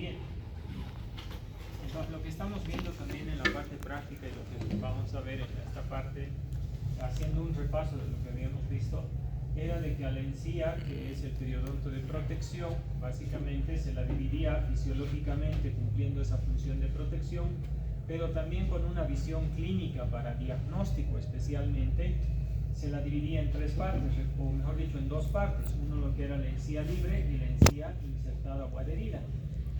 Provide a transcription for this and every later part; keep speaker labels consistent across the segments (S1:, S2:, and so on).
S1: Bien, entonces lo que estamos viendo también en la parte práctica y lo que vamos a ver en esta parte, haciendo un repaso de lo que habíamos visto, era de que a la encía, que es el periodonto de protección, básicamente se la dividía fisiológicamente cumpliendo esa función de protección, pero también con una visión clínica para diagnóstico especialmente, se la dividía en tres partes, o mejor dicho en dos partes, uno lo que era la encía libre y la encía insertada o adherida.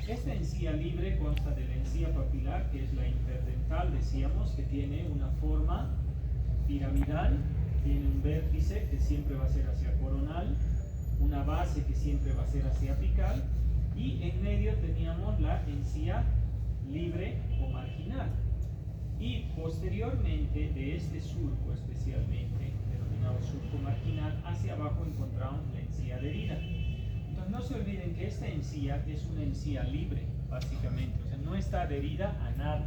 S1: Esta encía libre consta de la encía papilar, que es la interdental, decíamos, que tiene una forma piramidal, tiene un vértice que siempre va a ser hacia coronal, una base que siempre va a ser hacia apical, y en medio teníamos la encía libre o marginal. Y posteriormente de este surco especialmente, denominado surco marginal, hacia abajo encontramos la encía adherida. Entonces no se olviden que esta encía es una encía libre, básicamente, o sea, no está adherida a nada,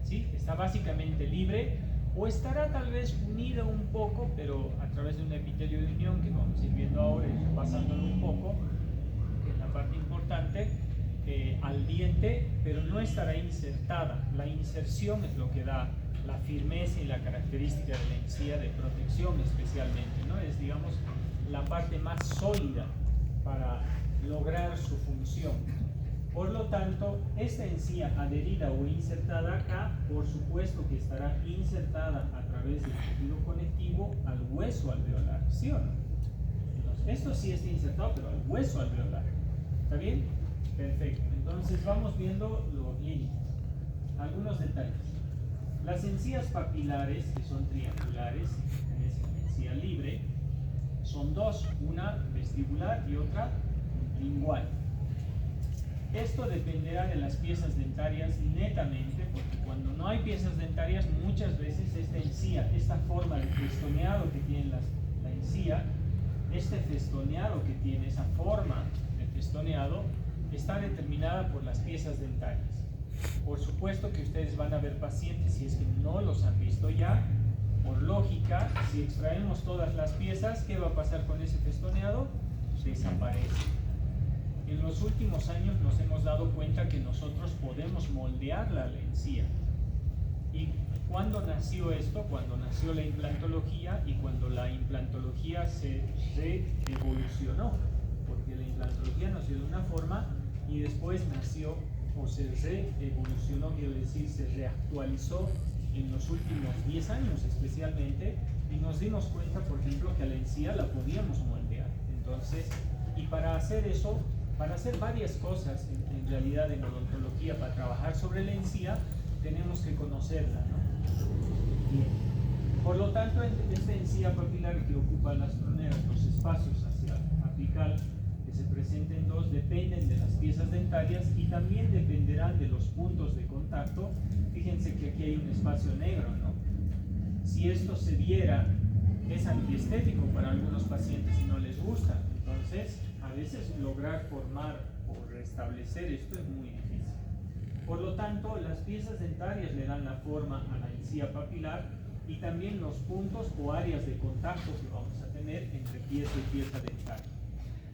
S1: ¿sí? Está básicamente libre, o estará tal vez unida un poco, pero a través de un epitelio de unión que vamos a ir viendo ahora y repasándolo un poco, que es la parte importante, al diente, pero no estará insertada. La inserción es lo que da la firmeza y la característica de la encía de protección especialmente, ¿no? Es, digamos, la parte más sólida para lograr su función. Por lo tanto, esta encía adherida o insertada acá, por supuesto que estará insertada a través del tejido conectivo al hueso alveolar, ¿sí o no? Entonces, esto sí está insertado, pero al hueso alveolar. ¿Está bien? Perfecto. Entonces vamos viendo los límites. Algunos detalles. Las encías papilares, que son triangulares, es una encía libre, son dos, una vestibular y otra lingual. Esto dependerá de las piezas dentarias netamente, porque cuando no hay piezas dentarias, muchas veces esta encía, esta forma de festoneado que tiene la encía, este festoneado que tiene, esa forma de festoneado, está determinada por las piezas dentarias. Por supuesto que ustedes van a ver pacientes, si es que no los han visto ya, por lógica, si extraemos todas las piezas, ¿qué va a pasar con ese festoneado? Desaparece. En los últimos años nos hemos dado cuenta que nosotros podemos moldear la encía. ¿Y cuándo nació esto? Cuando nació la implantología y cuando la implantología se reevolucionó. Porque la implantología nació de una forma y después nació o se reevolucionó, quiero decir, se reactualizó en los últimos 10 años especialmente, y nos dimos cuenta, por ejemplo, que a la encía la podíamos moldear. Entonces, y para hacer eso, para hacer varias cosas en realidad en odontología, para trabajar sobre la encía, tenemos que conocerla, ¿no? Bien. Por lo tanto, esta encía papilar que ocupa las troneras, los espacios hacia apical, que se presenten dos, dependen de las piezas dentarias y también dependerán de los puntos de contacto. Fíjense que aquí hay un espacio negro, ¿no? Si esto se viera, es antiestético para algunos pacientes y no les gusta. Entonces, a veces lograr formar o restablecer esto es muy difícil. Por lo tanto, las piezas dentarias le dan la forma a la encía papilar y también los puntos o áreas de contacto que vamos a tener entre pieza y pieza dentaria.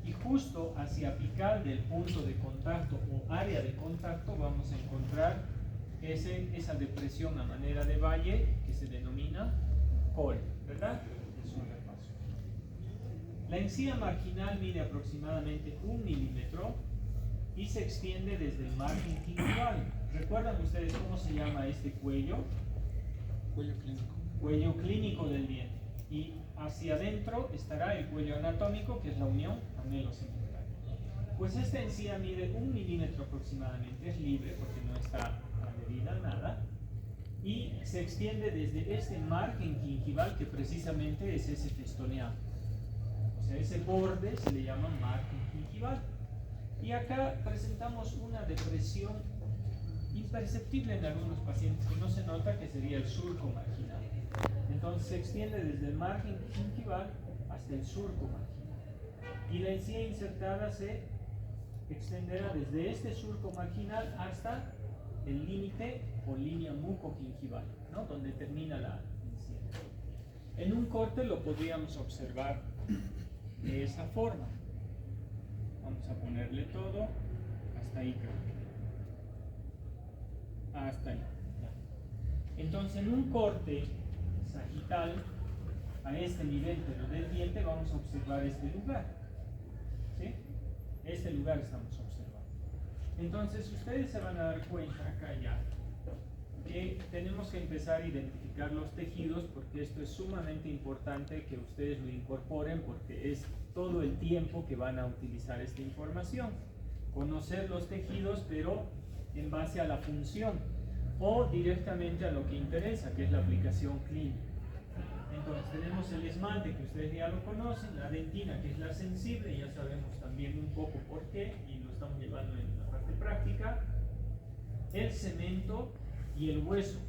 S1: Y justo hacia apical del punto de contacto o área de contacto vamos a encontrar esa depresión a manera de valle que se denomina col, ¿verdad? Es un repaso. La encía marginal mide aproximadamente 1 milímetro y se extiende desde el margen gingival. ¿Recuerdan ustedes cómo se llama este cuello?
S2: Cuello clínico.
S1: Cuello clínico del diente. Y hacia adentro estará el cuello anatómico, que es la unión anelo-segmental. Pues esta encía mide 1 milímetro aproximadamente, es libre porque no está adherida a nada, y se extiende desde este margen gingival que precisamente es ese festoneado. O sea, ese borde se le llama margen gingival. Y acá presentamos una depresión imperceptible en algunos pacientes que no se nota, que sería el surco marginal. Entonces se extiende desde el margen gingival hasta el surco marginal. Y la encía insertada se extenderá desde este surco marginal hasta el límite o línea mucogingival, ¿no? Donde termina la encía. En un corte lo podríamos observar de esa forma. Vamos a ponerle todo hasta ahí, creo. hasta ahí. Ya. Entonces, en un corte sagital, a este nivel pero del diente, vamos a observar este lugar. ¿Sí? Este lugar estamos observando. Entonces, ustedes se van a dar cuenta acá ya que tenemos que empezar a identificar los tejidos, porque esto es sumamente importante que ustedes lo incorporen, porque es todo el tiempo que van a utilizar esta información. Conocer los tejidos, pero en base a la función o directamente a lo que interesa, que es la aplicación clínica. Entonces tenemos el esmalte, que ustedes ya lo conocen, la dentina, que es la sensible, ya sabemos también un poco por qué, y lo estamos llevando en la parte práctica, el cemento y el hueso.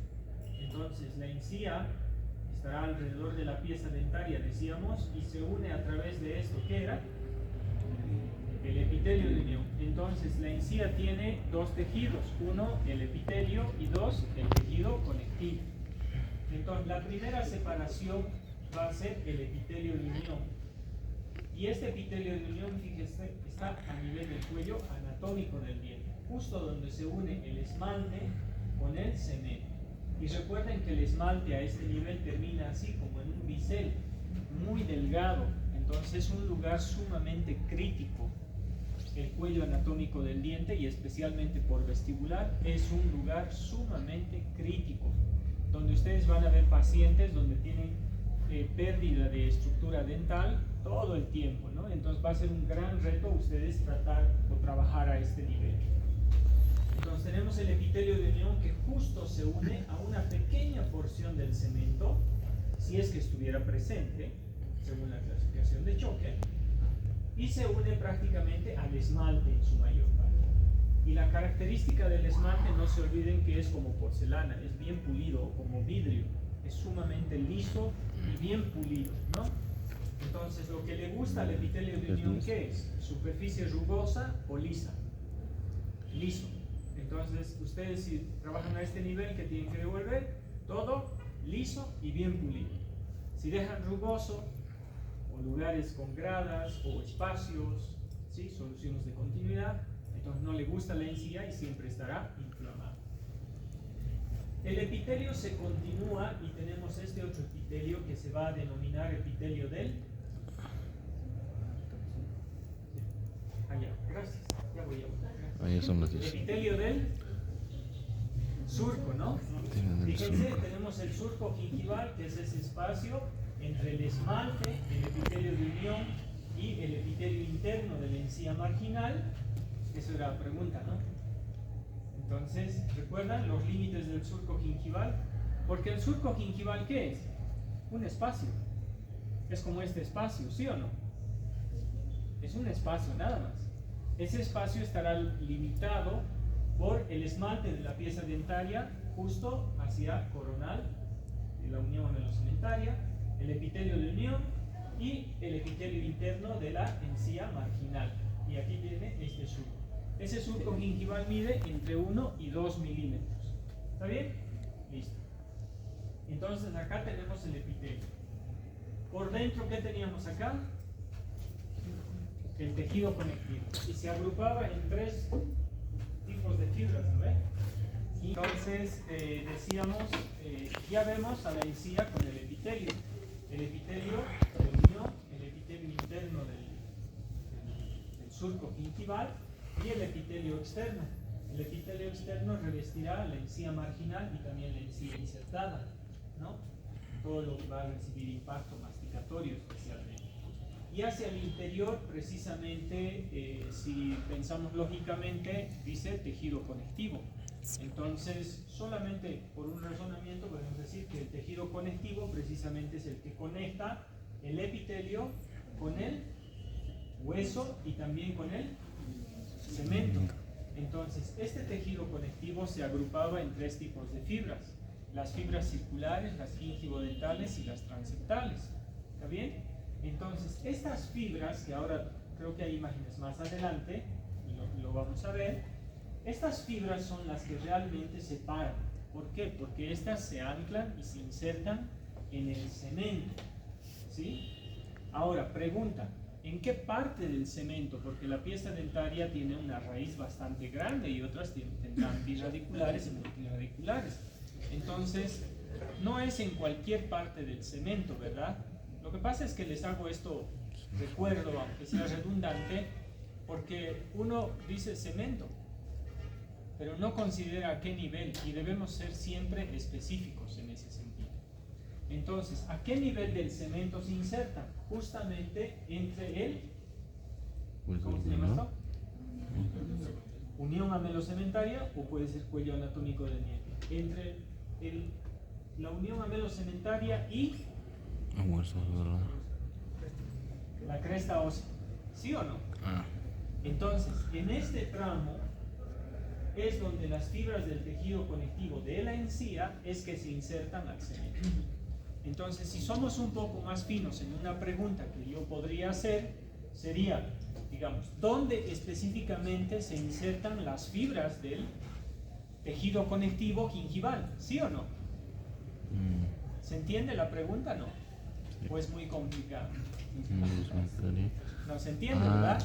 S1: Entonces la encía estará alrededor de la pieza dentaria, decíamos, y se une a través de esto, ¿qué era? El epitelio de unión. Entonces la encía tiene dos tejidos, uno el epitelio y dos el tejido conectivo. Entonces la primera separación va a ser el epitelio de unión, y este epitelio de unión, fíjese, está a nivel del cuello anatómico del diente, justo donde se une el esmalte con el cemento. Y recuerden que el esmalte a este nivel termina así, como en un bisel, muy delgado. Entonces es un lugar sumamente crítico. El cuello anatómico del diente, y especialmente por vestibular, es un lugar sumamente crítico, donde ustedes van a ver pacientes donde tienen pérdida de estructura dental todo el tiempo, ¿no? Entonces va a ser un gran reto ustedes tratar o trabajar a este nivel. Entonces tenemos el epitelio de unión, que justo se une a una pequeña porción del cemento, si es que estuviera presente, según la clasificación de choque, y se une prácticamente al esmalte en su mayor parte. Y la característica del esmalte, no se olviden que es como porcelana, es bien pulido, como vidrio, es sumamente liso y bien pulido, ¿no? Entonces lo que le gusta al epitelio de unión, ¿qué es? Superficie rugosa o lisa, liso. Entonces ustedes, si trabajan a este nivel, que tienen que devolver todo liso y bien pulido. Si dejan rugoso, o lugares con gradas o espacios, ¿sí? Soluciones de continuidad, entonces no le gusta la encía y siempre estará inflamado. El epitelio se continúa y tenemos este otro epitelio que se va a denominar epitelio del... Allá, gracias, ya voy a buscar.
S3: Ahí son los 10.
S1: Epitelio del surco, ¿no? Fíjense, tenemos el surco gingival, que es ese espacio entre el esmalte, el epitelio de unión y el epitelio interno de la encía marginal. Eso era la pregunta, ¿no? Entonces, ¿recuerdan los límites del surco gingival? Porque el surco gingival, ¿qué es? Un espacio. Es como este espacio, ¿sí o no? Es un espacio, nada más. Ese espacio estará limitado por el esmalte de la pieza dentaria justo hacia coronal, de la unión amelocementaria, el epitelio de unión y el epitelio interno de la encía marginal. Y aquí tiene este surco. Ese surco gingival mide entre 1 y 2 milímetros. ¿Está bien? Listo. Entonces acá tenemos el epitelio. Por dentro, ¿qué teníamos acá? El tejido conectivo. Y se agrupaba en 3 tipos de fibras, ¿no ve? Entonces, decíamos, ya vemos a la encía con el epitelio. El epitelio de unión, el epitelio interno del surco gingival y el epitelio externo. El epitelio externo revestirá la encía marginal y también la encía insertada, ¿no? Todo lo que va a recibir impacto masticatorio especialmente. Y hacia el interior, precisamente, si pensamos lógicamente, dice tejido conectivo. Entonces, solamente por un razonamiento podemos decir que el tejido conectivo precisamente es el que conecta el epitelio con el hueso y también con el cemento. Entonces, este tejido conectivo se agrupaba en 3 tipos de fibras: las fibras circulares, las gingivodentales y las transeptales. ¿Está bien? Entonces, estas fibras, que ahora creo que hay imágenes más adelante, y lo vamos a ver, estas fibras son las que realmente separan. ¿Por qué? Porque estas se anclan y se insertan en el cemento, ¿sí? Ahora, pregunta, ¿En qué parte del cemento? Porque la pieza dentaria tiene una raíz bastante grande y otras tendrán birradiculares y multirradiculares. Entonces, no es en cualquier parte del cemento, ¿verdad? Lo que pasa es que les hago esto, recuerdo, aunque sea redundante, porque uno dice cemento, pero no considera a qué nivel, y debemos ser siempre específicos en ese sentido. Entonces, ¿a qué nivel del cemento se inserta? Justamente entre el, ¿cómo se llama esto? Unión amelocementaria, o puede ser cuello anatómico del miembro. Entre la unión amelocementaria y la cresta ósea, ¿sí o no? Entonces, en este tramo es donde las fibras del tejido conectivo de la encía es que se insertan al cemento. Entonces, si somos un poco más finos en una pregunta que yo podría hacer, sería, digamos, ¿dónde específicamente se insertan las fibras del tejido conectivo gingival? ¿Sí o no? ¿Se entiende la pregunta? ¿No? ¿O es muy complicado? ¿No se entiende, verdad?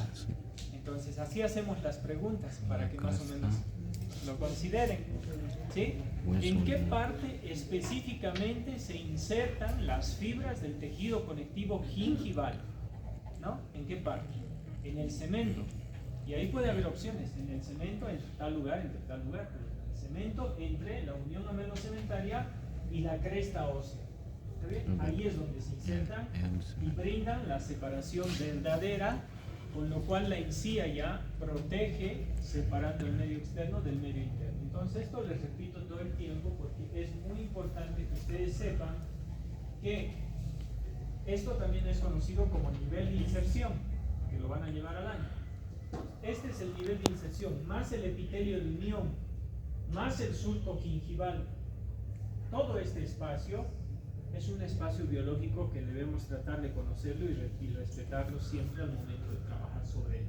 S1: Entonces, así hacemos las preguntas para que más o menos lo consideren. ¿Sí? ¿En qué parte específicamente se insertan las fibras del tejido conectivo gingival? ¿No? ¿En qué parte? En el cemento. Y ahí puede haber opciones. En el cemento, entre tal lugar, entre tal lugar. En el cemento, entre la unión amelocementaria y la cresta ósea. ¿Está bien? Ahí es donde se insertan y brindan la separación verdadera, con lo cual la encía ya protege separando el medio externo del medio interno. Entonces esto les repito todo el tiempo porque es muy importante que ustedes sepan que esto también es conocido como nivel de inserción, que lo van a llevar al año. Este es el nivel de inserción, más el epitelio de unión, más el surco gingival. Todo este espacio es un espacio biológico que debemos tratar de conocerlo y respetarlo siempre al momento de trabajar sobre él.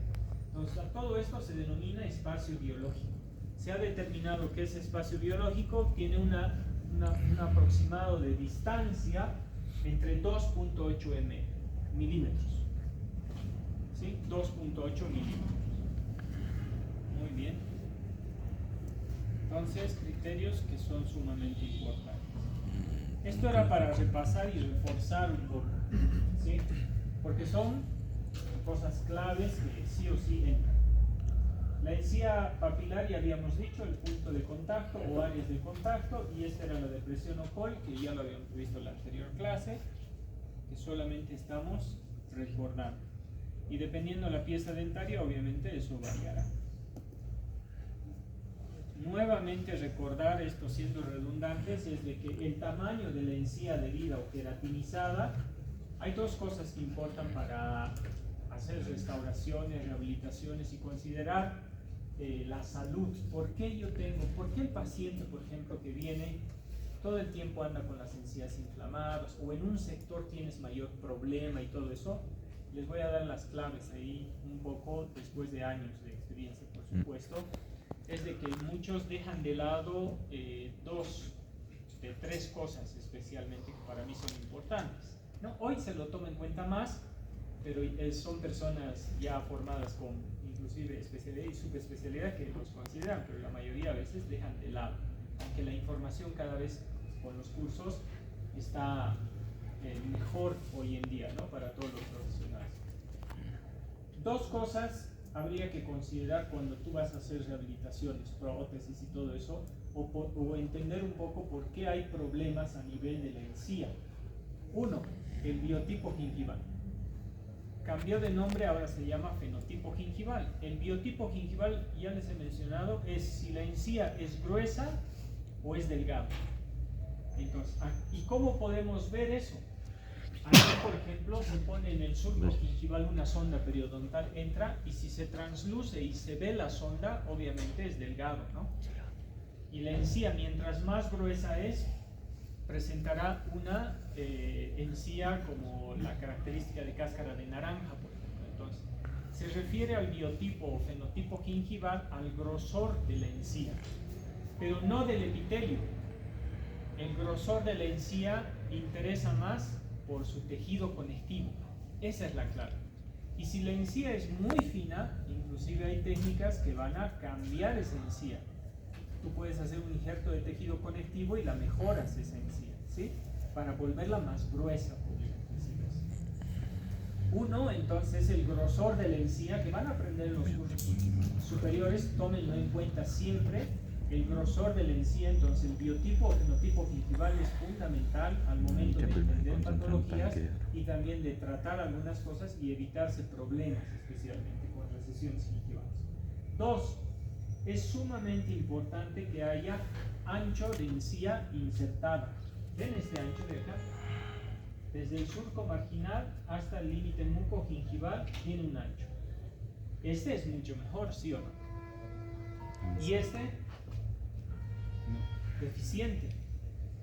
S1: Entonces, todo esto se denomina espacio biológico. Se ha determinado que ese espacio biológico tiene un aproximado de distancia entre 2.8 milímetros. ¿Sí? 2.8 milímetros. Muy bien. Entonces, criterios que son sumamente importantes. Esto era para repasar y reforzar un poco, ¿sí? Porque son cosas claves que sí o sí entran. La encía papilar ya habíamos dicho, el punto de contacto o áreas de contacto, y esta era la depresión ocal, que ya lo habíamos visto en la anterior clase, que solamente estamos recordando. Y dependiendo de la pieza dentaria, obviamente eso variará. Nuevamente recordar esto siendo redundantes es de que el tamaño de la encía adherida o queratinizada, hay dos cosas que importan para hacer restauraciones, rehabilitaciones y considerar la salud. ¿Por qué el paciente, por ejemplo, que viene todo el tiempo anda con las encías inflamadas o en un sector tienes mayor problema y todo eso? Les voy a dar las claves ahí un poco después de años de experiencia, por supuesto. Es de que muchos dejan de lado tres cosas especialmente que para mí son importantes, ¿no? Hoy se lo toma en cuenta más, pero son personas ya formadas con inclusive especialidad y subespecialidad que los consideran, pero la mayoría a veces dejan de lado, aunque la información cada vez con los cursos está mejor hoy en día, ¿no? Para todos los profesionales. Dos cosas habría que considerar cuando tú vas a hacer rehabilitaciones, prótesis y todo eso, o entender un poco por qué hay problemas a nivel de la encía. Uno, el biotipo gingival. Cambió de nombre, ahora se llama fenotipo gingival. El biotipo gingival, ya les he mencionado, es si la encía es gruesa o es delgada. Entonces, ¿y cómo podemos ver eso? Aquí, por ejemplo, se pone en el surco gingival una sonda periodontal, entra, y si se transluce y se ve la sonda, obviamente es delgado, ¿no? Y la encía, mientras más gruesa es, presentará una encía como la característica de cáscara de naranja, por ejemplo. Entonces, se refiere al biotipo o fenotipo gingival al grosor de la encía, pero no del epitelio. El grosor de la encía interesa más por su tejido conectivo. Esa es la clave. Y si la encía es muy fina, inclusive hay técnicas que van a cambiar esa encía. Tú puedes hacer un injerto de tejido conectivo y la mejoras esa encía, ¿sí? Para volverla más gruesa, podríamos decir así. Uno, entonces, el grosor de la encía, que van a aprender en los cursos superiores, tómenlo en cuenta siempre. El grosor de la encía, entonces el biotipo o fenotipo gingival es fundamental al momento de entender patologías y también de tratar algunas cosas y evitarse problemas, especialmente con recesiones gingivales. Dos, es sumamente importante que haya ancho de encía insertada. ¿Ven este ancho de acá? Desde el surco marginal hasta el límite mucogingival tiene un ancho. Este es mucho mejor, ¿sí o no? Y este deficiente.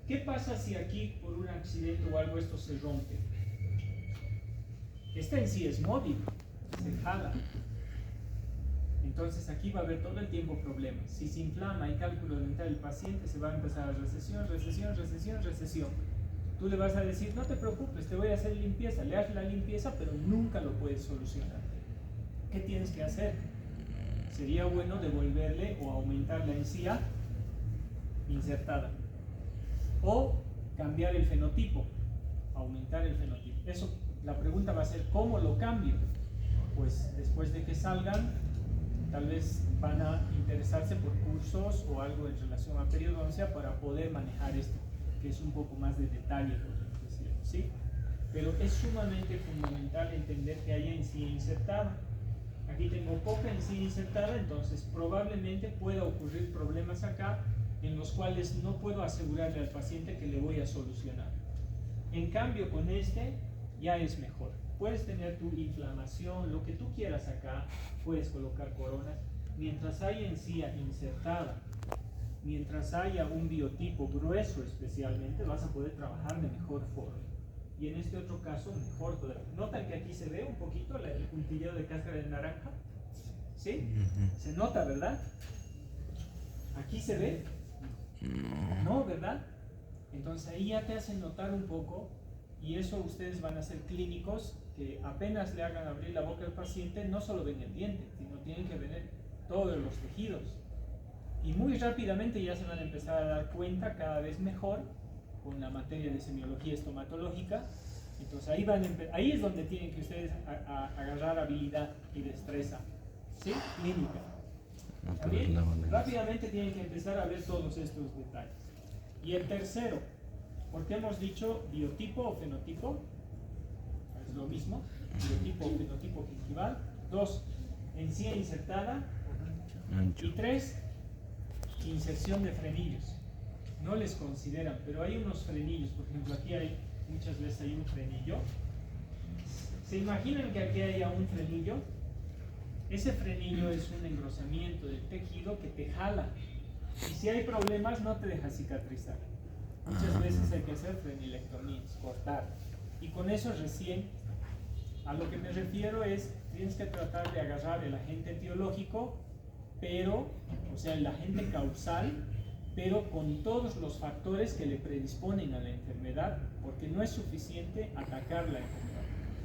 S1: ¿Qué pasa si aquí por un accidente o algo esto se rompe? Esta en sí es móvil, se jala. Entonces aquí va a haber todo el tiempo problemas. Si se inflama y cálculo dental del paciente, se va a empezar a recesión, recesión, recesión, recesión. Tú le vas a decir, no te preocupes, te voy a hacer limpieza. Le haces la limpieza, pero nunca lo puedes solucionar. ¿Qué tienes que hacer? Sería bueno devolverle o aumentar la encía insertada o cambiar el fenotipo, aumentar el fenotipo. Eso, la pregunta va a ser ¿cómo lo cambio? Pues después de que salgan, tal vez van a interesarse por cursos o algo en relación a periodoncia para poder manejar esto, que es un poco más de detalle, podemos decir, ¿sí? Pero es sumamente fundamental entender que hay encía insertada. Aquí tengo poca encía insertada, entonces probablemente pueda ocurrir problemas acá en los cuales no puedo asegurarle al paciente que le voy a solucionar. En cambio, con este ya es mejor. Puedes tener tu inflamación, lo que tú quieras acá, puedes colocar coronas. Mientras haya encía insertada, mientras haya un biotipo grueso especialmente, vas a poder trabajar de mejor forma. Y en este otro caso, mejor todavía. ¿Notan que aquí se ve un poquito el puntilleo de cáscara de naranja? ¿Sí? Se nota, ¿verdad? ¿Aquí se ve? No, ¿verdad? Entonces ahí ya te hacen notar un poco, y eso ustedes van a ser clínicos que apenas le hagan abrir la boca al paciente, no solo ven el diente, sino tienen que ver todos los tejidos. Y muy rápidamente ya se van a empezar a dar cuenta cada vez mejor con la materia de semiología estomatológica. Entonces ahí es donde tienen que ustedes agarrar habilidad y destreza, ¿sí? Clínica. ¿Está bien? Rápidamente tienen que empezar a ver todos estos detalles. Y el tercero, porque hemos dicho biotipo o fenotipo, es lo mismo, biotipo o fenotipo gingival. 2, encía insertada. Y 3, inserción de frenillos. No les consideran, pero hay unos frenillos, por ejemplo aquí hay, muchas veces hay un frenillo. ¿Se imaginan que aquí haya un frenillo? Ese frenillo es un engrosamiento del tejido que te jala. Y si hay problemas, no te deja cicatrizar. Muchas veces hay que hacer frenilectomías, cortar. Y con eso recién, a lo que me refiero es, tienes que tratar de agarrar el agente etiológico, pero, o sea, el agente causal, pero con todos los factores que le predisponen a la enfermedad, porque no es suficiente atacar la enfermedad.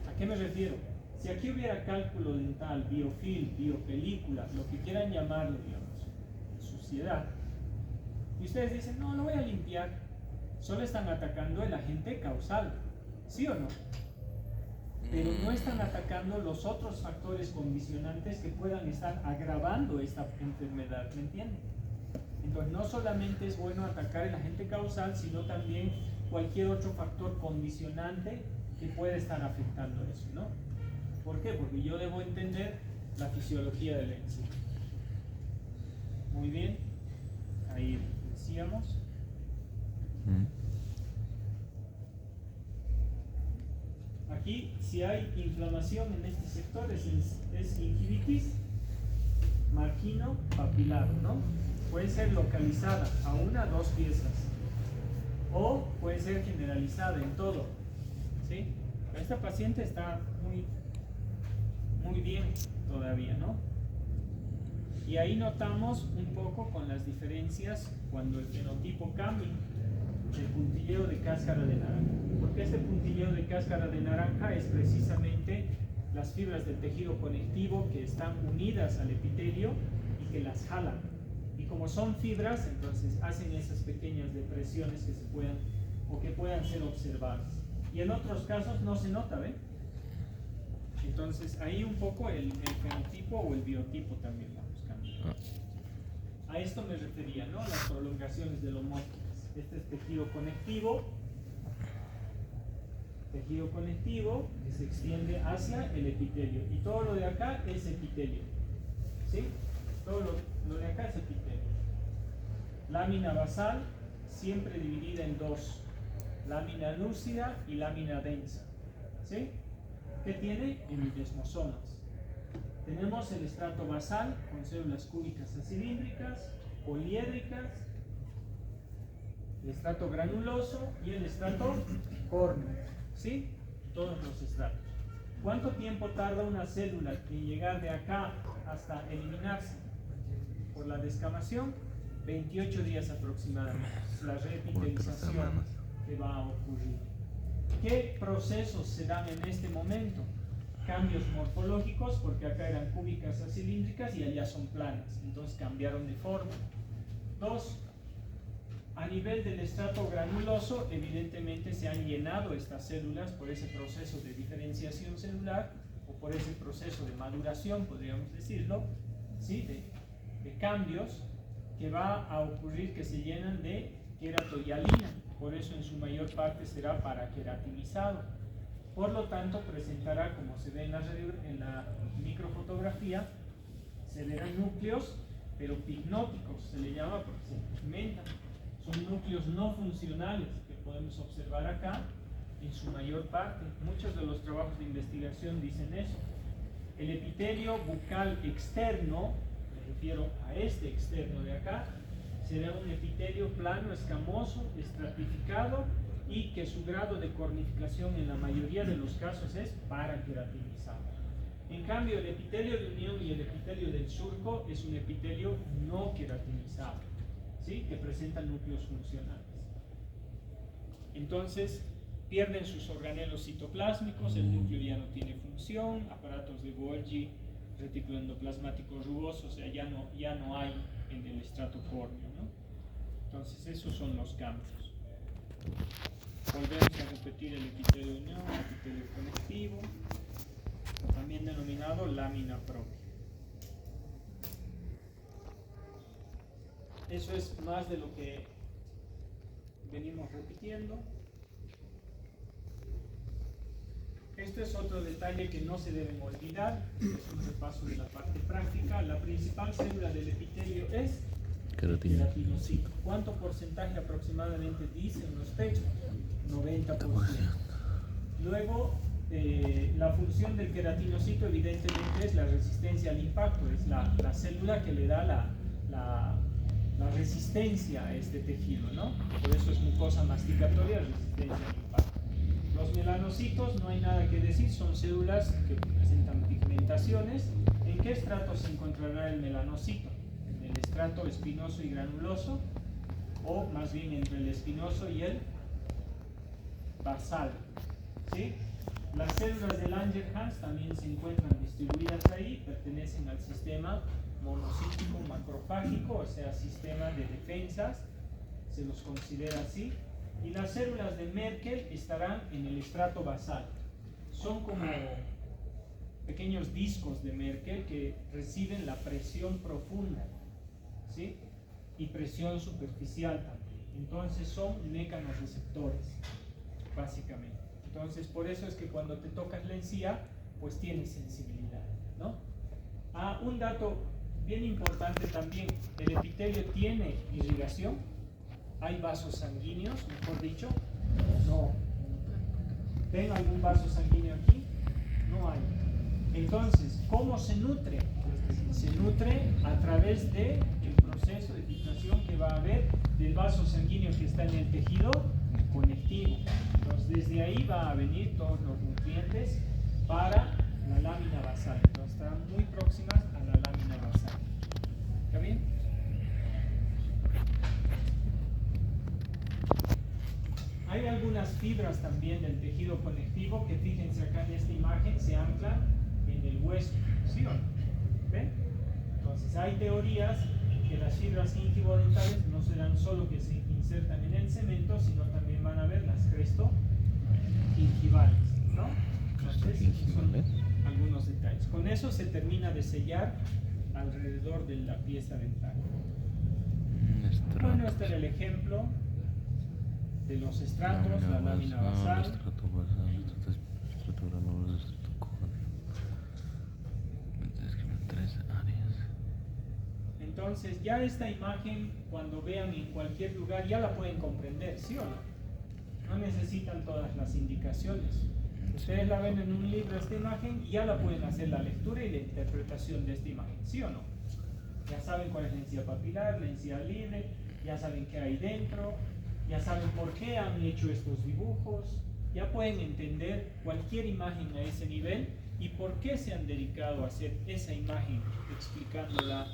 S1: ¿A qué me refiero? Si aquí hubiera cálculo dental, biofilm, biopelícula, lo que quieran llamarle, digamos, suciedad, y ustedes dicen, no, lo voy a limpiar, solo están atacando el agente causal, ¿sí o no? Pero no están atacando los otros factores condicionantes que puedan estar agravando esta enfermedad, ¿me entienden? Entonces no solamente es bueno atacar el agente causal, sino también cualquier otro factor condicionante que pueda estar afectando eso, ¿no? ¿Por qué? Porque yo debo entender la fisiología del encía. Muy bien, ahí decíamos. Aquí, si hay inflamación en este sector, es gingivitis marquino-papilar, ¿no? Puede ser localizada a 1 o 2 piezas, o puede ser generalizada en todo, ¿sí? Esta paciente está muy bien todavía, ¿no? Y ahí notamos un poco con las diferencias cuando el fenotipo cambia, el puntilleo de cáscara de naranja, porque este puntilleo de cáscara de naranja es precisamente las fibras del tejido conectivo que están unidas al epitelio y que las jalan. Y como son fibras, entonces hacen esas pequeñas depresiones que se puedan o que puedan ser observadas. Y en otros casos no se nota, ¿ven? Entonces ahí un poco el fenotipo o el biotipo también vamos cambiando. A esto me refería, ¿no? Las prolongaciones de lomóticas. Este es tejido conectivo que se extiende hacia el epitelio. Y todo lo de acá es epitelio. ¿Sí? Todo lo de acá es epitelio. Lámina basal, siempre dividida en dos. Lámina lúcida y lámina densa. ¿Sí? ¿Qué tiene? Hemidesmosomas. Tenemos el estrato basal con células cúbicas acilíndricas, poliédricas, el estrato granuloso y el estrato córneo. ¿Sí? Todos los estratos. ¿Cuánto tiempo tarda una célula en llegar de acá hasta eliminarse por la descamación? 28 días aproximadamente. La reepitelización que va a ocurrir. ¿Qué procesos se dan en este momento? Cambios morfológicos, porque acá eran cúbicas acilíndricas y allá son planas, entonces cambiaron de forma. 2. A nivel del estrato granuloso, evidentemente se han llenado estas células por ese proceso de diferenciación celular o por ese proceso de maduración, podríamos decirlo, ¿sí? de cambios que va a ocurrir, que se llenan de queratohialina, por eso en su mayor parte será paraqueratinizado. Por lo tanto, presentará, como se ve en la microfotografía, se verán núcleos, pero pignóticos, se le llama porque se pigmentan. Son núcleos no funcionales que podemos observar acá en su mayor parte. Muchos de los trabajos de investigación dicen eso. El epitelio bucal externo, me refiero a este externo de acá, será un epitelio plano, escamoso, estratificado y que su grado de cornificación en la mayoría de los casos es paraqueratinizado. En cambio, el epitelio de unión y el epitelio del surco es un epitelio no queratinizado, ¿sí? Que presenta núcleos funcionales. Entonces, pierden sus organelos citoplásmicos, el núcleo ya no tiene función, aparatos de Golgi, retículo endoplasmático rugoso, o sea, ya no hay en el estrato córneo, ¿no? Entonces, esos son los cambios. Volvemos a repetir el epitelio de unión, el epitelio conectivo, también denominado lámina propia. Eso es más de lo que venimos repitiendo. Este es otro detalle que no se deben olvidar, es un repaso de la parte práctica. La principal célula del epitelio es queratinocito. ¿Cuánto porcentaje aproximadamente dicen los textos? 90%. Luego, la función del queratinocito evidentemente es la resistencia al impacto, es la célula que le da la resistencia a este tejido, ¿no? Por eso es mucosa masticatoria, resistencia al impacto. Los melanocitos, no hay nada que decir, son células que presentan pigmentaciones. ¿En qué estrato se encontrará el melanocito? ¿En el estrato espinoso y granuloso? O más bien entre el espinoso y el basal, ¿sí? Las células de Langerhans también se encuentran distribuidas ahí, pertenecen al sistema monocítico macrofágico, o sea, sistema de defensas, se los considera así. Y las células de Merkel estarán en el estrato basal. Son como pequeños discos de Merkel que reciben la presión profunda, ¿sí? Y presión superficial también. Entonces son mecanorreceptores, básicamente. Entonces por eso es que cuando te tocas la encía, pues tienes sensibilidad, ¿no? Un dato bien importante también, el epitelio tiene irrigación. ¿Hay vasos sanguíneos, mejor dicho? No. ¿Ven algún vaso sanguíneo aquí? No hay. Entonces, ¿cómo se nutre? Se nutre a través del proceso de filtración que va a haber del vaso sanguíneo que está en el tejido conectivo. Entonces, desde ahí va a venir todos los nutrientes para la lámina basal. Entonces, estarán muy próximas a la lámina basal. ¿Está bien? Hay algunas fibras también del tejido conectivo que, fíjense acá en esta imagen, se anclan en el hueso, ¿sí o no? ¿Ven? Entonces hay teorías que las fibras gingivodentales no serán solo que se insertan en el cemento, sino también van a ver las crestogingivales, ¿no? Entonces, son algunos detalles. Con eso se termina de sellar alrededor de la pieza dental. Bueno, este era el ejemplo de los estratos, la lámina basal. Entonces ya esta imagen, cuando vean en cualquier lugar, ya la pueden comprender, ¿sí o no? No necesitan todas las indicaciones. Ustedes la ven en un libro esta imagen y ya la pueden hacer la lectura y la interpretación de esta imagen, ¿sí o no? Ya saben cuál es la encía papilar, la encía libre, ya saben qué hay dentro, ya saben por qué han hecho estos dibujos, ya pueden entender cualquier imagen a ese nivel y por qué se han dedicado a hacer esa imagen explicándola,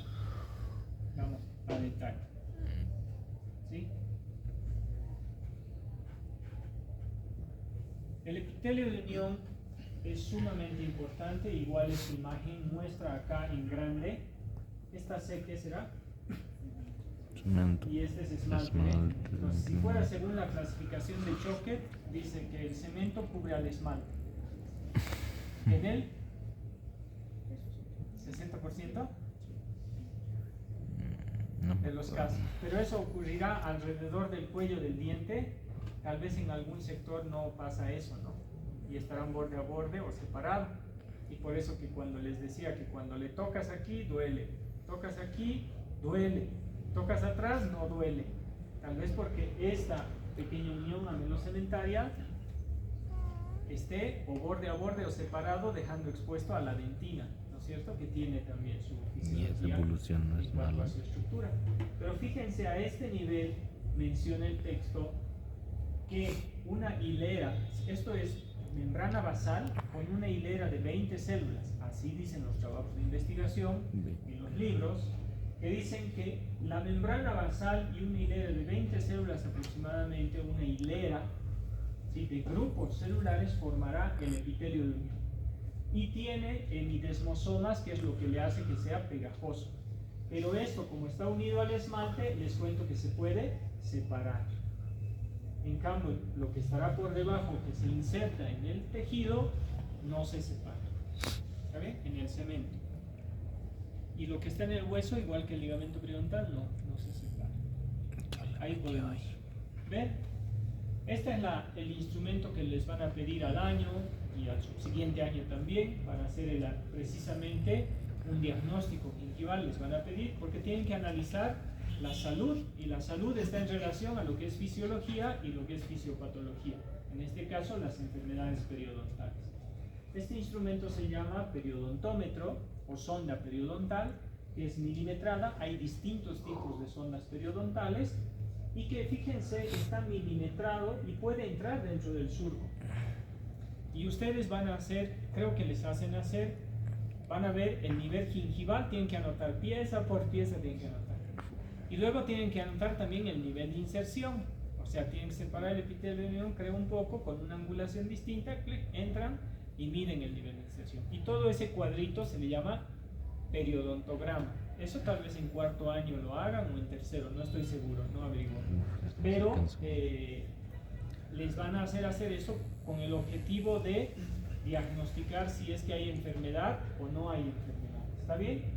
S1: vamos, a detalle. ¿Sí? El epitelio de unión es sumamente importante, igual esta imagen muestra acá en grande. Esta C, ¿qué será?
S3: Cemento.
S1: Y este es esmalte. Entonces, si fuera según la clasificación de Choquet, dice que el cemento cubre al esmalte. ¿En él? ¿60%? De los casos. Pero eso ocurrirá alrededor del cuello del diente. Tal vez en algún sector no pasa eso, ¿no? Y estarán borde a borde o separado. Y por eso que cuando les decía que cuando le tocas aquí, duele. Tocas aquí, duele. Tocas atrás, no duele. Tal vez porque esta pequeña unión amenocementaria esté o borde a borde o separado, dejando expuesto a la dentina, ¿no es cierto? Que tiene también su fisiología.
S3: Y esa evolución no es mala.
S1: A su estructura. Pero fíjense, a este nivel menciona el texto que una hilera, esto es membrana basal con una hilera de 20 células, así dicen los trabajos de investigación y los libros, que dicen que la membrana basal y una hilera de 20 células aproximadamente, una hilera, ¿sí?, de grupos celulares formará el epitelio de unión. Y tiene hemidesmosomas, que es lo que le hace que sea pegajoso. Pero esto, como está unido al esmalte, les cuento que se puede separar. En cambio, lo que estará por debajo, que se inserta en el tejido, no se separa. ¿Está bien? En el cemento. Y lo que está en el hueso, igual que el ligamento periodontal, no se separa. Ahí podemos ver. Este es el instrumento que les van a pedir al año y al subsiguiente año también para hacer precisamente un diagnóstico gingival. Les van a pedir porque tienen que analizar la salud, y la salud está en relación a lo que es fisiología y lo que es fisiopatología. En este caso, las enfermedades periodontales. Este instrumento se llama periodontómetro o sonda periodontal, que es milimetrada. Hay distintos tipos de sondas periodontales y que, fíjense, está milimetrado y puede entrar dentro del surco. Y ustedes van a hacer, creo que les hacen hacer, van a ver el nivel gingival, tienen que anotar pieza por pieza, tienen que anotar. Y luego tienen que anotar también el nivel de inserción. O sea, tienen que separar el epitelio de unión, creo, un poco, con una angulación distinta, clic, entran y miden el nivel de inserción. Y todo ese cuadrito se le llama periodontograma. Eso tal vez en cuarto año lo hagan o en tercero, no estoy seguro, no averiguo. Pero les van a hacer eso con el objetivo de diagnosticar si es que hay enfermedad o no hay enfermedad. ¿Está bien?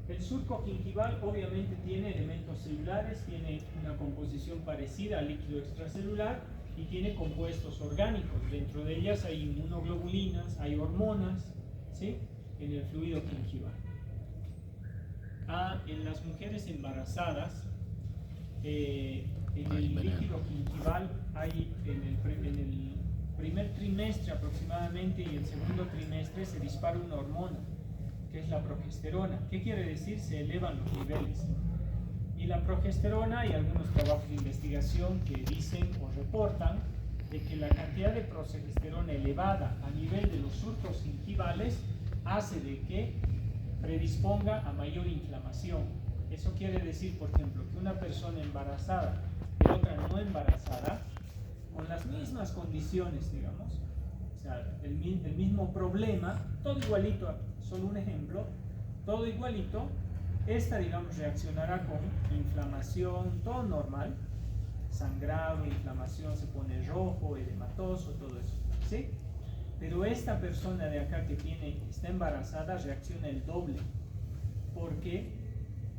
S1: El surco gingival obviamente tiene elementos celulares, tiene una composición parecida al líquido extracelular y tiene compuestos orgánicos. Dentro de ellas hay inmunoglobulinas, hay hormonas, ¿sí?, en el fluido gingival. En las mujeres embarazadas, en el líquido gingival hay en el primer trimestre aproximadamente y el segundo trimestre se dispara una hormona, que es la progesterona. ¿Qué quiere decir? Se elevan los niveles. Y la progesterona, hay algunos trabajos de investigación que dicen o reportan de que la cantidad de progesterona elevada a nivel de los surcos gingivales hace de que predisponga a mayor inflamación. Eso quiere decir, por ejemplo, que una persona embarazada y otra no embarazada, con las mismas condiciones, digamos, sea, el mismo problema, todo igualito, solo un ejemplo, todo igualito, esta, digamos, reaccionará con inflamación, todo normal, sangrado, inflamación, se pone rojo, edematoso, todo eso, ¿sí? Pero esta persona de acá que está embarazada reacciona el doble, porque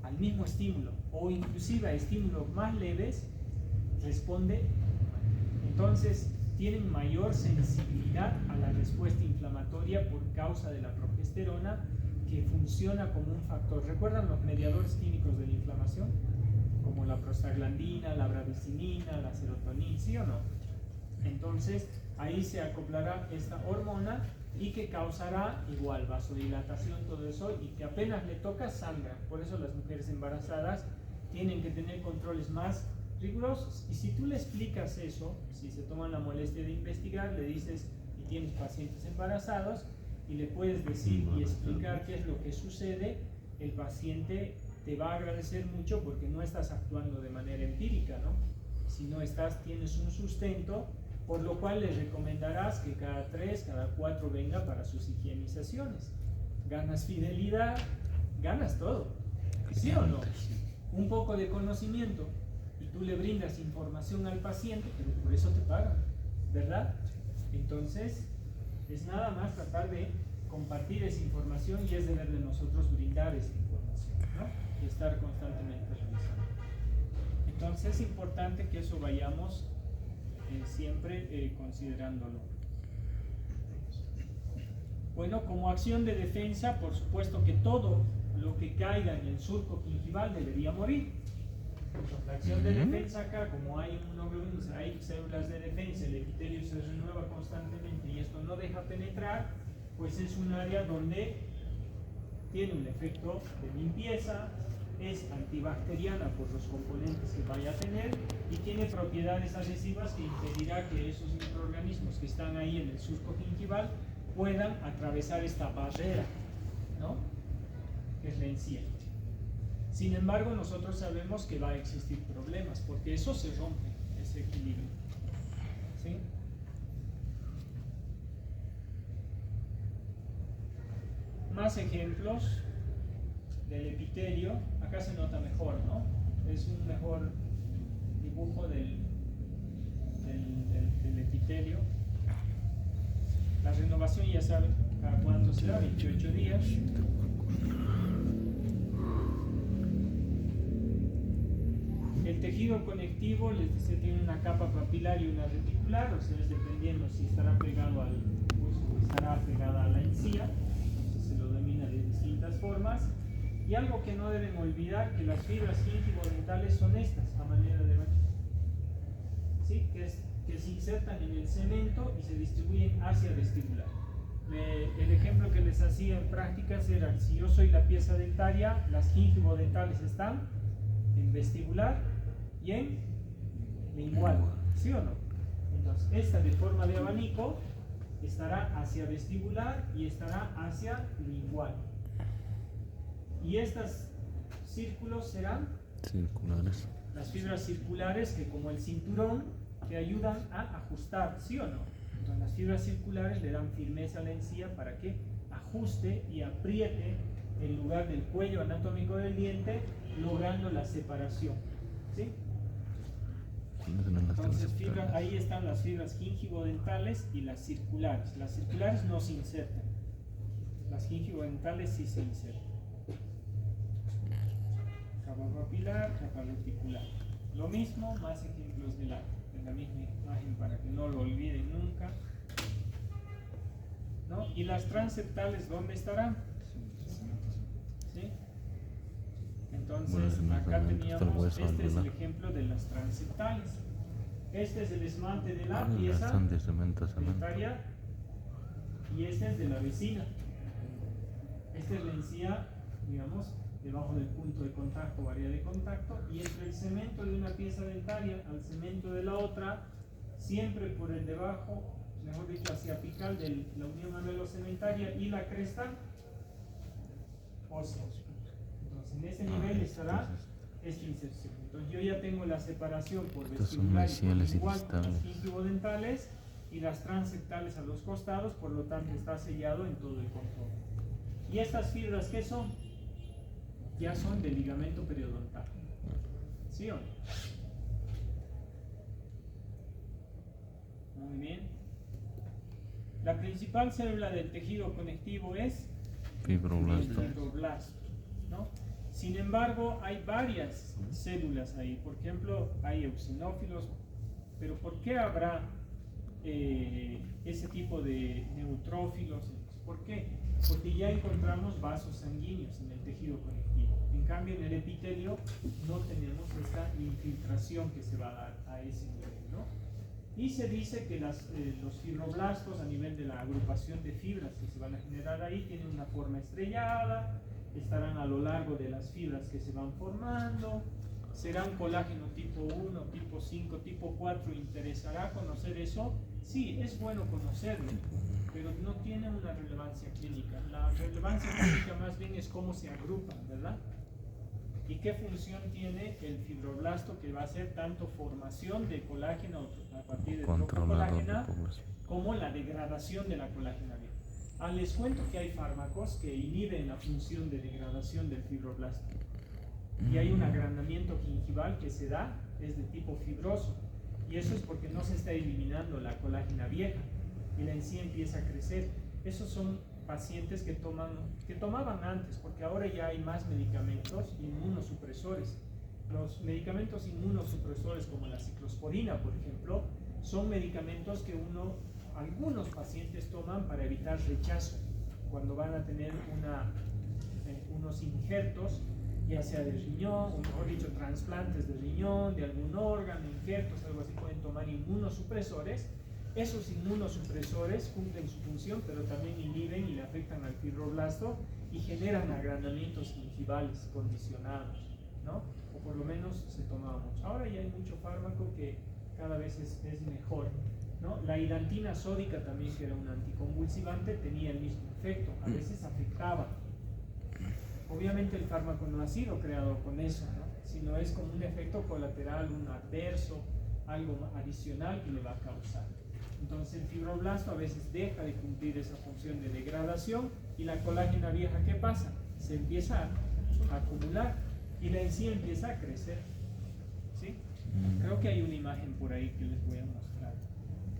S1: al mismo estímulo, o inclusive a estímulos más leves, responde. Entonces tienen mayor sensibilidad a la respuesta inflamatoria por causa de la progesterona, que funciona como un factor. ¿Recuerdan los mediadores químicos de la inflamación? Como la prostaglandina, la bradicinina, la serotonina, ¿sí o no? Entonces ahí se acoplará esta hormona y que causará igual vasodilatación, todo eso, y que apenas le toca sangra. Por eso las mujeres embarazadas tienen que tener controles más rigurosos. Y si tú le explicas eso, si se toman la molestia de investigar, le dices, y tienes pacientes embarazados, y le puedes decir y explicar qué es lo que sucede, el paciente te va a agradecer mucho, porque no estás actuando de manera empírica, ¿no? Sino tienes un sustento, por lo cual le recomendarás que cada 3, cada 4 venga para sus higienizaciones. Ganas fidelidad, ganas todo, ¿sí o no? Un poco de conocimiento, y tú le brindas información al paciente, pero por eso te pagan, ¿verdad? Entonces es nada más tratar de compartir esa información, y es deber de nosotros brindar esa información, ¿no? Y estar constantemente revisando. Entonces es importante que eso vayamos siempre considerándolo. Bueno, como acción de defensa, por supuesto que todo lo que caiga en el surco gingival debería morir. La acción de defensa acá, como hay inmunoglobulinas, hay células de defensa, el epitelio se renueva constantemente y esto no deja penetrar, pues es un área donde tiene un efecto de limpieza, es antibacteriana por los componentes que vaya a tener, y tiene propiedades adhesivas que impedirá que esos microorganismos que están ahí en el surco gingival puedan atravesar esta barrera, ¿no? Que es la encía. Sin embargo, nosotros sabemos que va a existir problemas, porque eso se rompe, ese equilibrio, ¿sí? Más ejemplos del epitelio. Acá se nota mejor, ¿no? Es un mejor dibujo del epitelio. La renovación, ya saben cada cuánto será, 28 días. El tejido conectivo, les decía, tiene una capa papilar y una reticular, o sea, es dependiendo si estará pegado al hueso o estará pegada a la encía. Entonces se lo domina de distintas formas. Y algo que no deben olvidar, que las fibras gingivodentales son estas, a manera de manchas, ¿sí? Que se insertan en el cemento y se distribuyen hacia vestibular. El ejemplo que les hacía en prácticas era, si yo soy la pieza dentaria, las gingivodentales están en vestibular y en lingual, ¿sí o no? Entonces, esta de forma de abanico estará hacia vestibular y estará hacia lingual. Y estos círculos serán
S3: circulares.
S1: Las fibras circulares, que como el cinturón te ayudan a ajustar, ¿sí o no? Entonces las fibras circulares le dan firmeza a la encía para que ajuste y apriete el lugar del cuello anatómico del diente, logrando la separación, ¿sí? Entonces ahí están las fibras gingivodentales y las circulares. Las circulares no se insertan, las gingivodentales sí se insertan. Capa papilar, capa reticular. Lo mismo, más ejemplos de la misma imagen para que no lo olviden nunca, ¿no? Y las transeptales, ¿dónde estarán? ¿Sí? Entonces, acá teníamos, este es el ejemplo de las transeptales. Este es el esmalte de la pieza dentaria y este es de la vecina. Esta es la encía, digamos, debajo del punto de contacto o área de contacto, y entre el cemento de una pieza dentaria al cemento de la otra, siempre por el debajo, mejor dicho, hacia apical de la unión mamelocementaria y la cresta ósea. Entonces, en ese nivel estará esta inserción. Entonces, yo ya tengo la separación por vestibular y por lingual con las gingivodentales, y las transeptales a los costados, por lo tanto está sellado en todo el contorno. ¿Y estas fibras qué son? Ya son del ligamento periodontal. ¿Sí o no? Muy bien. La principal célula del tejido conectivo es
S3: Fibroblasto.
S1: el fibroblasto, ¿no? Sin embargo, hay varias células ahí. Por ejemplo, hay eosinófilos. Pero ¿por qué habrá ese tipo de neutrófilos? ¿Por qué? Porque ya encontramos vasos sanguíneos en el tejido conectivo. En cambio, en el epitelio no tenemos esta infiltración que se va a dar a ese nivel, ¿no? Y se dice que los fibroblastos, a nivel de la agrupación de fibras que se van a generar ahí, tienen una forma estrellada, estarán a lo largo de las fibras que se van formando, serán colágeno tipo 1, tipo 5, tipo 4. ¿Interesará conocer eso? Sí, es bueno conocerlo, pero no tiene una relevancia clínica. La relevancia clínica más bien es cómo se agrupan, ¿verdad? ¿Y qué función tiene el fibroblasto, que va a hacer tanto formación de colágeno a partir de tropocolágena como la degradación de la colágena vieja? Les cuento que hay fármacos que inhiben la función de degradación del fibroblasto. Y hay un agrandamiento gingival que se da, es de tipo fibroso. Y eso es porque no se está eliminando la colágena vieja y la encía empieza a crecer. Esos son pacientes que tomaban antes, porque ahora ya hay más medicamentos inmunosupresores. Los medicamentos inmunosupresores, como la ciclosporina, por ejemplo, son medicamentos que algunos pacientes toman para evitar rechazo cuando van a tener unos injertos, ya sea de riñón, o mejor dicho, trasplantes de riñón, de algún órgano, injertos, algo así. Pueden tomar inmunosupresores. Esos inmunosupresores cumplen su función, pero también inhiben y le afectan al fibroblasto y generan agrandamientos gingivales condicionados, ¿no? O por lo menos se tomaba mucho. Ahora ya hay mucho fármaco que cada vez es mejor, ¿no? La hidantina sódica también, que era un anticonvulsivante, tenía el mismo efecto, a veces afectaba. Obviamente el fármaco no ha sido creado con eso, ¿no? Sino es como un efecto colateral, un adverso, algo adicional que le va a causar. Entonces el fibroblasto a veces deja de cumplir esa función de degradación y la colágena vieja, ¿qué pasa? Se empieza a acumular y la encía empieza a crecer, ¿sí? Creo que hay una imagen por ahí que les voy a mostrar.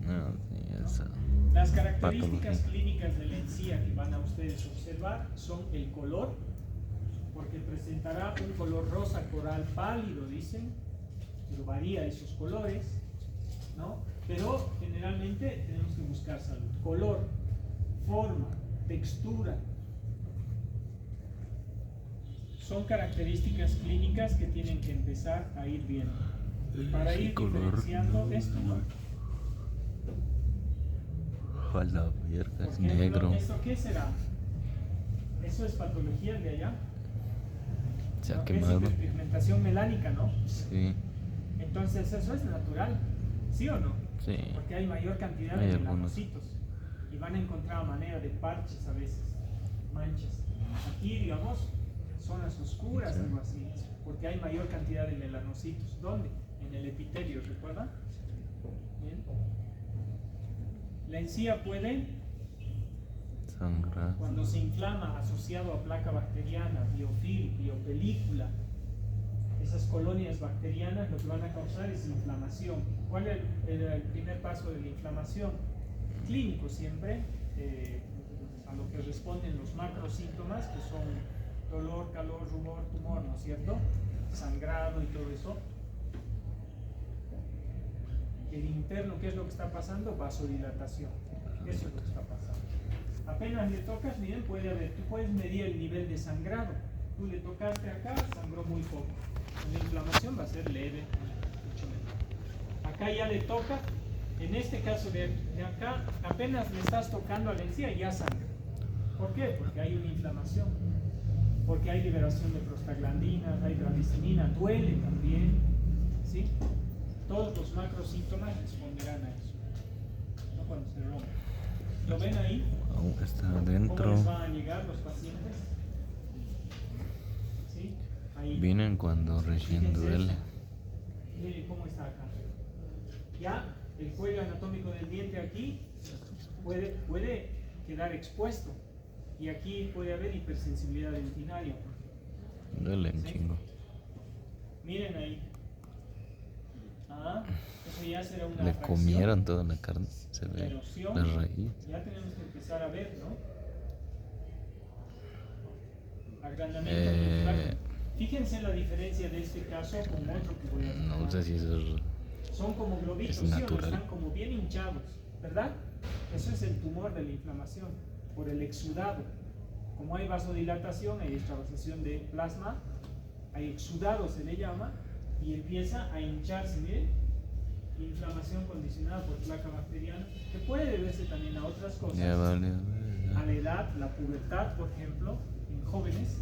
S3: No, sí, esa
S1: Las características
S3: patología.
S1: clínicas de la encía que van a ustedes observar son el color, porque presentará un color rosa coral pálido, dicen, pero varía esos colores, ¿no? Pero generalmente tenemos que buscar salud. Color, forma, textura. Son características clínicas que tienen que empezar a ir viendo. Para ir diferenciando esto, ¿no?
S3: Ojalá, verga, es
S1: Por ejemplo,
S3: negro.
S1: ¿esto qué será? ¿Eso es patología de allá?
S3: Se ha
S1: ¿No? Es
S3: quemado.
S1: hiperpigmentación melánica, ¿no?
S3: Sí,
S1: Entonces eso es natural, ¿sí o no?
S3: sí.
S1: Porque hay mayor cantidad
S3: Hay
S1: de
S3: algunos.
S1: melanocitos y van a encontrar manera de parches a veces, manchas. Aquí, digamos, zonas oscuras,
S3: Sí.
S1: algo así, porque hay mayor cantidad de melanocitos. ¿Dónde? En el epitelio, ¿recuerdan? Bien. La encía puede,
S3: Sangra.
S1: cuando se inflama asociado a placa bacteriana, biofilm, biopelícula, esas colonias bacterianas lo que van a causar es inflamación. ¿Cuál es el primer paso de la inflamación? Clínico siempre, a lo que responden los macrosíntomas, que son dolor, calor, rubor, tumor, ¿no es cierto? Sangrado y todo eso. El interno, ¿qué es lo que está pasando? Vasodilatación. Eso es lo que está pasando. Apenas le tocas, miren, tú puedes medir el nivel de sangrado. Tú le tocaste acá, sangró muy poco. La inflamación va a ser leve, mucho menos. Acá ya le toca, en este caso de acá, apenas le estás tocando a la encía y ya sangra. ¿Por qué? Porque hay una inflamación, porque hay liberación de prostaglandinas, hay bradicinina, duele también, ¿sí? Todos los macrosíntomas responderán a eso, ¿no? Cuando se rompe. ¿Lo ven ahí?
S3: Aún está
S1: ¿Cómo
S3: adentro.
S1: les van a llegar los pacientes? ¿Sí? Ahí.
S3: Vienen cuando recién
S1: Fíjense
S3: duele.
S1: eso. Miren cómo está acá. Ya el cuello anatómico del diente aquí puede quedar expuesto. Y aquí puede haber hipersensibilidad dentinaria.
S3: Duele un
S1: ¿Sí?
S3: chingo.
S1: Miren ahí. Eso ya será una
S3: Le
S1: fracción,
S3: comieron toda la carne. Se
S1: una
S3: ve
S1: erosión.
S3: la raíz.
S1: Ya tenemos que empezar a ver, ¿no? Agrandamiento muscular. Fíjense la diferencia de este caso con otro que voy a tomar.
S3: No sé si eso es...
S1: Son como globitos,
S3: Es
S1: ¿sí o no?
S3: natural.
S1: Están como bien hinchados, ¿verdad? Eso es el tumor de la inflamación, por el exudado. Como hay vasodilatación, hay extravasación de plasma, hay exudado se le llama, y empieza a hincharse, miren, inflamación condicionada por placa bacteriana, que puede deberse también a otras cosas,
S3: Ya vale.
S1: a la edad, la pubertad, por ejemplo, en jóvenes,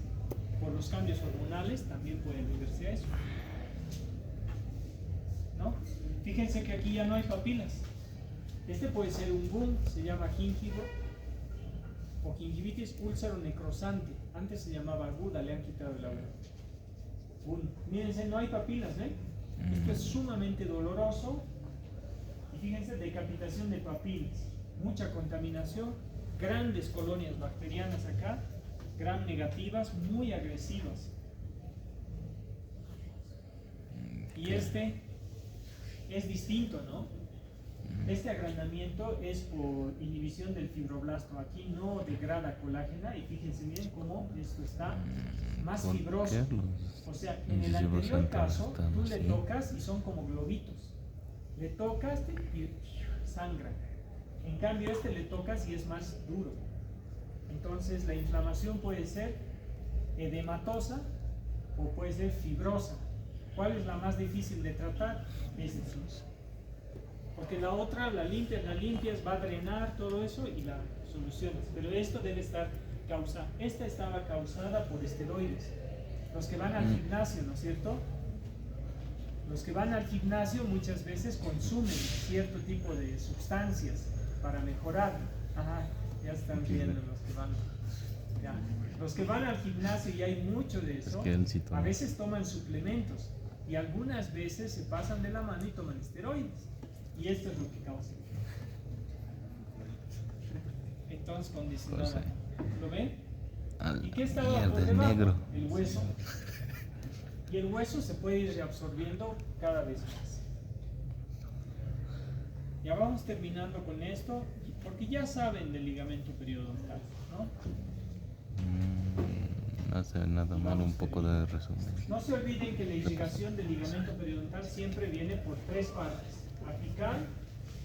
S1: por los cambios hormonales, también puede deberse a eso, ¿no? Fíjense que aquí ya no hay papilas. Este puede ser un boom, se llama gingivo o gingivitis úlcero-necrosante. Antes se llamaba aguda, le han quitado el agua. Mírense, no hay papilas, ¿ven? Esto es sumamente doloroso. Y fíjense, decapitación de papilas, mucha contaminación, grandes colonias bacterianas acá, gram negativas, muy agresivas. Y este es distinto, ¿no? Este agrandamiento es por inhibición del fibroblasto. Aquí no degrada colágena y fíjense bien cómo esto está más
S3: ¿Por
S1: fibroso.
S3: qué los
S1: O sea, en el
S3: incisivos
S1: anterior
S3: centrales
S1: caso,
S3: están
S1: tú le
S3: así?
S1: tocas y son como globitos. Le tocas y sangra. En cambio, este le tocas y es más duro. Entonces, la inflamación puede ser edematosa o puede ser fibrosa. ¿Cuál es la más difícil de tratar? Esta. Porque la otra la limpias, va a drenar todo eso y la solucionas. Pero esto debe estar causada. Esta estaba causada por esteroides. Los que van al gimnasio, ¿no es cierto? Los que van al gimnasio muchas veces consumen cierto tipo de sustancias para mejorar. Ajá, ya están viendo los que van. Ya. Los que van al gimnasio y hay mucho de eso,
S3: que él sí toma.
S1: a veces toman suplementos y algunas veces se pasan de la mano y toman esteroides. Y esto es lo que causa. Entonces, condicionado.
S3: Pues,
S1: ¿Lo ven?
S3: Al
S1: ¿Y qué estaba
S3: mierda,
S1: por
S3: el
S1: debajo?
S3: negro.
S1: El hueso. Y el hueso se puede ir reabsorbiendo cada vez más. Ya vamos terminando con esto, porque ya saben del ligamento periodontal, ¿no?
S3: No hace nada mal un poco de resumen.
S1: No se olviden que la irrigación del ligamento periodontal siempre viene por tres partes: apical,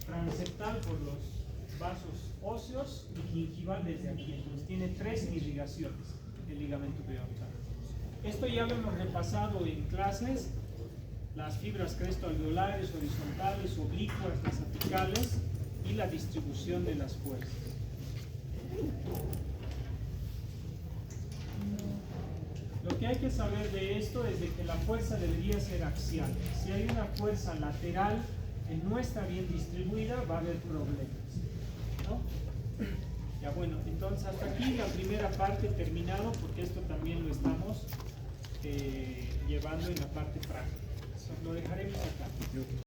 S1: transeptal por los vasos óseos y gingival desde aquí. Entonces tiene tres irrigaciones el ligamento periodontal. Esto ya lo hemos repasado en clases: las fibras crestoalveolares, horizontales, oblicuas, las apicales y la distribución de las fuerzas. Lo que hay que saber de esto es de que la fuerza debería ser axial. Si hay una fuerza lateral que no está bien distribuida, va a haber problemas, ¿no? Ya bueno, entonces hasta aquí la primera parte terminado, porque esto también lo estamos llevando en la parte práctica. Lo dejaremos acá.